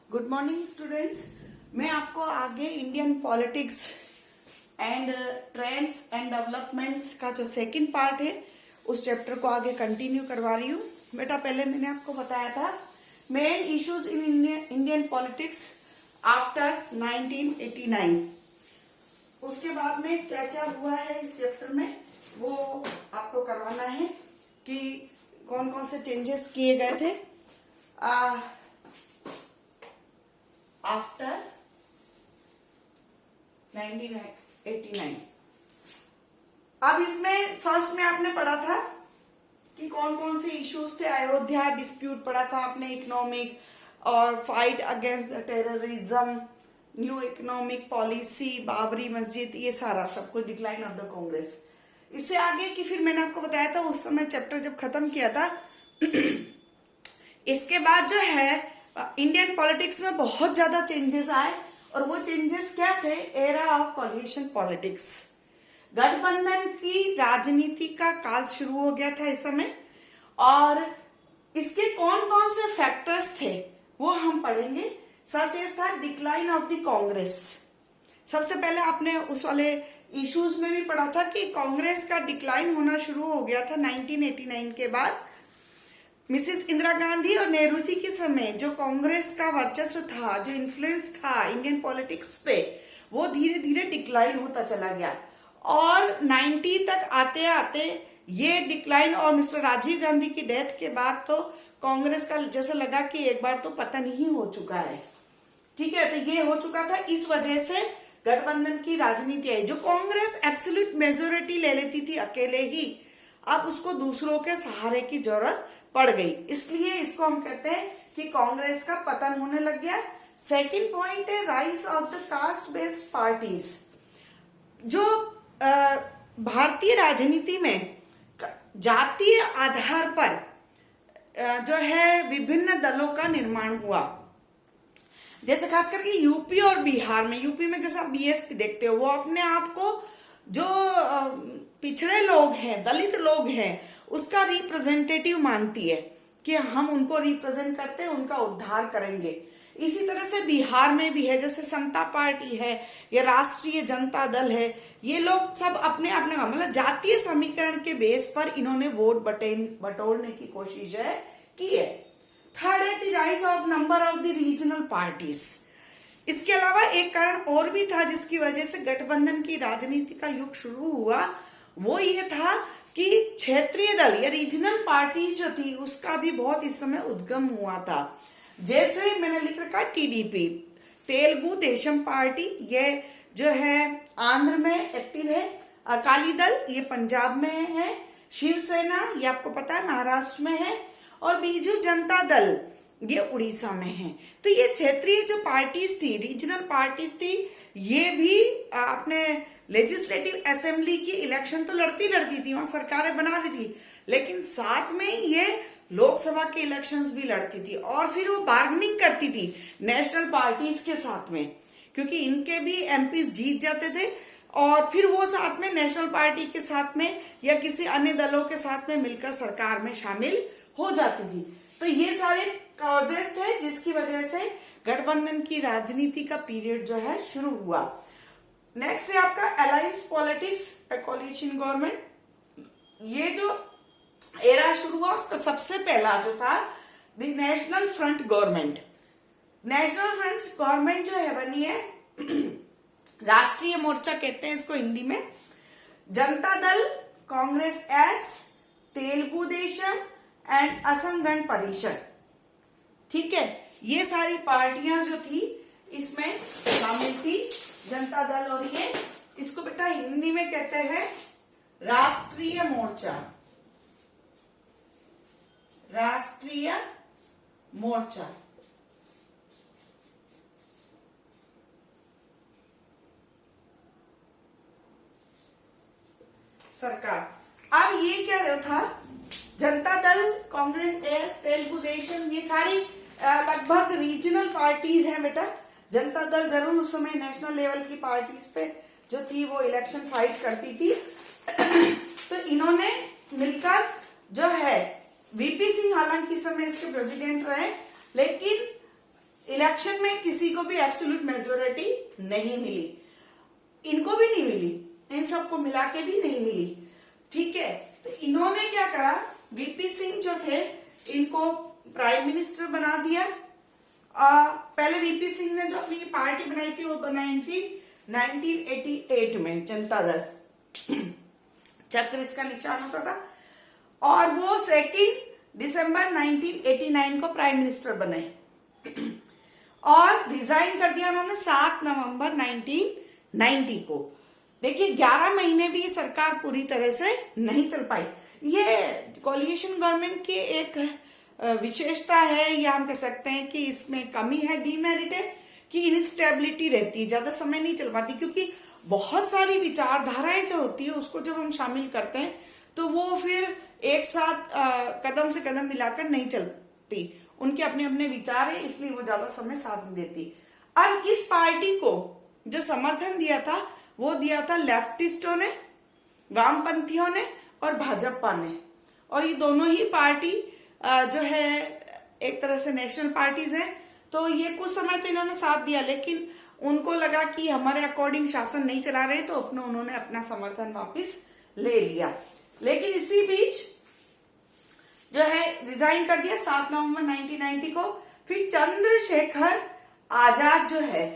Good morning students. मैं आपको आगे Indian politics and trends and developments का जो सेकंड पार्ट है उस चैप्टर को आगे कंटिन्यू करवा रही हूँ। बेटा पहले मैंने आपको बताया था main issues in Indian politics after 1989। उसके बाद में क्या क्या हुआ है इस चैप्टर में वो आपको करवाना है कि कौन कौन से चेंजेस किए गए थे आफ्टर 1989। अब इसमें फर्स्ट में आपने पढ़ा था कि कौन कौन से इश्यूज थे। अयोध्या डिस्प्यूट पढ़ा था आपने, इकोनॉमिक और fight against the terrorism, new economic policy, Babri मस्जिद, ये सारा सब कुछ, डिक्लाइन ऑफ द कांग्रेस। इससे आगे की फिर मैंने आपको बताया था उस समय चैप्टर जब खत्म किया था इसके बाद जो है इंडियन पॉलिटिक्स में बहुत ज्यादा चेंजेस आए और वो चेंजेस क्या थे? एरा ऑफ कोलिशन पॉलिटिक्स, गठबंधन की राजनीति का काल शुरू हो गया था इस समय। और इसके कौन कौन से फैक्टर्स थे वो हम पढ़ेंगे। सच एज था डिक्लाइन ऑफ द कांग्रेस। सबसे पहले आपने उस वाले इश्यूज में भी पढ़ा था कि कांग्रेस का डिक्लाइन होना शुरू हो गया था 1989 के बाद। मिसेस इंदिरा गांधी और नेहरू जी के समय जो कांग्रेस का वर्चस्व था, जो इन्फ्लुएंस था इंडियन पॉलिटिक्स पे, वो धीरे धीरे डिक्लाइन होता चला गया और 90 तक आते आते ये डिक्लाइन और मिस्टर राजीव गांधी की डेथ के बाद तो कांग्रेस का जैसा लगा कि एक बार तो पतन ही हो चुका है। ठीक है, तो ये हो चुका था। इस वजह से गठबंधन की राजनीति आई। जो कांग्रेस एब्सोल्यूट मेजोरिटी ले लेती थी अकेले ही, अब उसको दूसरों के सहारे की जरूरत पड़ गई, इसलिए इसको हम कहते हैं कि कांग्रेस का पतन होने लग गया। सेकंड पॉइंट है rise of the caste based parties. जो भारतीय राजनीति में जातीय आधार पर जो है विभिन्न दलों का निर्माण हुआ। जैसे खास करके यूपी और बिहार में, यूपी में जैसा बीएसपी देखते हो, वो अपने आप को जो पिछड़े लोग हैं, दलित लोग हैं, उसका रिप्रेजेंटेटिव मानती है कि हम उनको रिप्रेजेंट करते हैं, उनका उद्धार करेंगे। इसी तरह से बिहार में भी है, जैसे समता पार्टी है या राष्ट्रीय जनता दल है, ये लोग सब अपने अपने मतलब जातीय समीकरण के बेस पर इन्होंने वोट बटोरने की कोशिश की है। थर्ड है the rise of number of the regional parties. इसके अलावा एक कारण और भी था जिसकी वजह से गठबंधन की राजनीति का युग शुरू हुआ, वो ये था कि क्षेत्रीय दल या रीजनल पार्टी जो थी उसका भी बहुत इस समय उद्गम हुआ था। जैसे मैंने लिख रखा टीडीपी, तेलुगु देशम पार्टी, ये जो है आंध्र में एक्टिव है। अकाली दल ये पंजाब में है। शिवसेना ये आपको पता है महाराष्ट्र में है। और बीजू जनता दल ये उड़ीसा में है। तो ये क्षेत्रीय जो पार्टीज थी, रीजनल पार्टीज थी, ये भी अपने लेजिस्लेटिव असेंबली की इलेक्शन तो लड़ती थी, वहां सरकारें बना रही थी, लेकिन साथ में ये लोकसभा के इलेक्शंस भी लड़ती थी और फिर वो बार्गेनिंग करती थी नेशनल पार्टीज के साथ में, क्योंकि इनके भी एमपी जीत जाते थे और फिर वो साथ में नेशनल पार्टी के साथ में या किसी अन्य दलों के साथ में मिलकर सरकार में शामिल हो जाती थी। तो ये सारे कॉजेस थे जिसकी वजह से गठबंधन की राजनीति का पीरियड जो है शुरू हुआ। नेक्स्ट है आपका अलायंस पॉलिटिक्स, कोलिशन गवर्नमेंट। ये जो एरा शुरू हुआ उसका सबसे पहला जो था the national front government. National front government जो है बनी है राष्ट्रीय मोर्चा कहते हैं इसको हिंदी में। Janata Dal, Congress S, Telugu Desam and Assam Gana Parishad. ठीक है, ये सारी पार्टियां जो थी इसमें शामिल थी, जनता दल। और ये इसको बेटा हिंदी में कहते हैं राष्ट्रीय मोर्चा, राष्ट्रीय मोर्चा। सरकार अब ये क्या था, जनता दल, कांग्रेस एस, तेलुगु देशम, ये सारी लगभग रीजनल पार्टीज हैं बेटा। जनता दल जरूर उस समय नेशनल लेवल की पार्टीज पे जो थी वो इलेक्शन फाइट करती थी तो इन्होंने मिलकर जो है वीपी सिंह हालांकि समय इसके प्रेसिडेंट रहे, लेकिन इलेक्शन में किसी को भी एब्सोल्यूट मेजोरिटी नहीं मिली, इनको भी नहीं मिली, इन सबको मिला के भी नहीं मिली। ठीक है, तो इन्होंने क्या करा, वीपी सिंह जो थे इनको प्राइम मिनिस्टर बना दिया। पहले वीपी सिंह ने जो अपनी पार्टी बनाई थी वो बनाई थी 1988 में, जनता दल, चक्र इसका निशान होता था, और वो 2 दिसंबर 1989 को प्राइम मिनिस्टर बने और रिजाइन कर दिया उन्होंने 7 नवंबर 1990 को। देखिए 11 महीने भी सरकार पूरी तरह से नहीं चल पाई। ये कोलिशन गवर्नमेंट की एक विशेषता है, या हम कह सकते हैं कि इसमें कमी है, डीमेरिट है कि इनस्टेबिलिटी रहती है, ज्यादा समय नहीं चल पाती, क्योंकि बहुत सारी विचारधाराएं जो होती है उसको जब हम शामिल करते हैं तो वो फिर एक साथ कदम से कदम मिलाकर नहीं चलती, उनके अपने अपने विचार है, इसलिए वो ज्यादा समय साथ नहीं देती। अब इस पार्टी को जो समर्थन दिया था वो दिया था लेफ्टिस्टों ने, वामपंथियों ने और भाजपा ने, और ये दोनों ही पार्टी जो है एक तरह से नेशनल पार्टीज हैं। तो ये कुछ समय तो इन्होंने साथ दिया, लेकिन उनको लगा कि हमारे अकॉर्डिंग शासन नहीं चला रहे, तो उन्होंने अपना समर्थन वापस ले लिया। लेकिन इसी बीच जो है रिजाइन कर दिया 7 नवंबर 1990 को। फिर चंद्रशेखर आजाद जो है,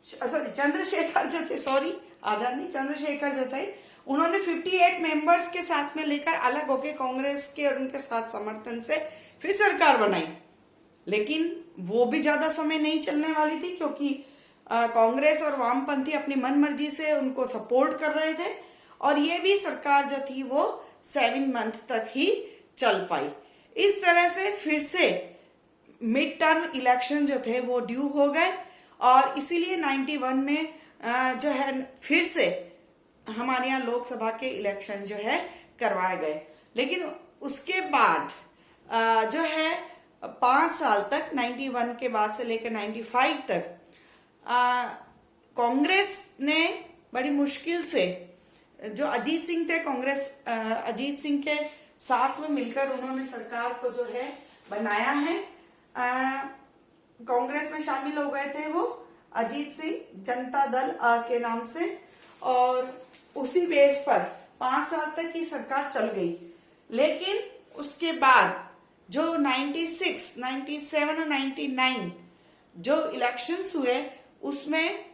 चंद्रशेखर जो थे उन्होंने 58 मेंबर्स के साथ में लेकर अलग होकर कांग्रेस के और उनके साथ समर्थन से फिर सरकार बनाई। लेकिन वो भी ज्यादा समय नहीं चलने वाली थी, क्योंकि कांग्रेस और वामपंथी अपनी मनमर्जी से उनको सपोर्ट कर रहे थे, और ये भी सरकार जो थी वो 7 मंथ तक ही चल पाई। इस तरह से फिर से मिड टर्म इलेक्शन जो थे वो ड्यू हो गए, और इसीलिए 91 में जो है फिर से हमारे यहाँ लोकसभा के इलेक्शन जो है करवाए गए। लेकिन उसके बाद जो है 5 साल तक, 91 के बाद से लेकर 95 तक कांग्रेस ने बड़ी मुश्किल से, जो अजीत सिंह थे, अजीत सिंह के साथ में मिलकर उन्होंने सरकार को जो है बनाया है। कांग्रेस में शामिल हो गए थे वो अजीत सिंह जनता दल के नाम से, और उसी बेस पर 5 साल तक की सरकार चल गई। लेकिन उसके बाद जो 96, 97 और 99 जो इलेक्शंस हुए उसमें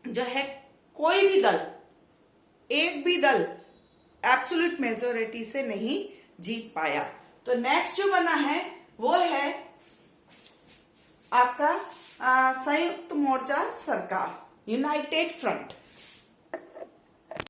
जो है कोई भी दल, एक भी दल एब्सोल्यूट मेजोरिटी से नहीं जीत पाया। तो नेक्स्ट जो बना है वो है आपका संयुक्त मोर्चा सरकार, यूनाइटेड फ्रंट।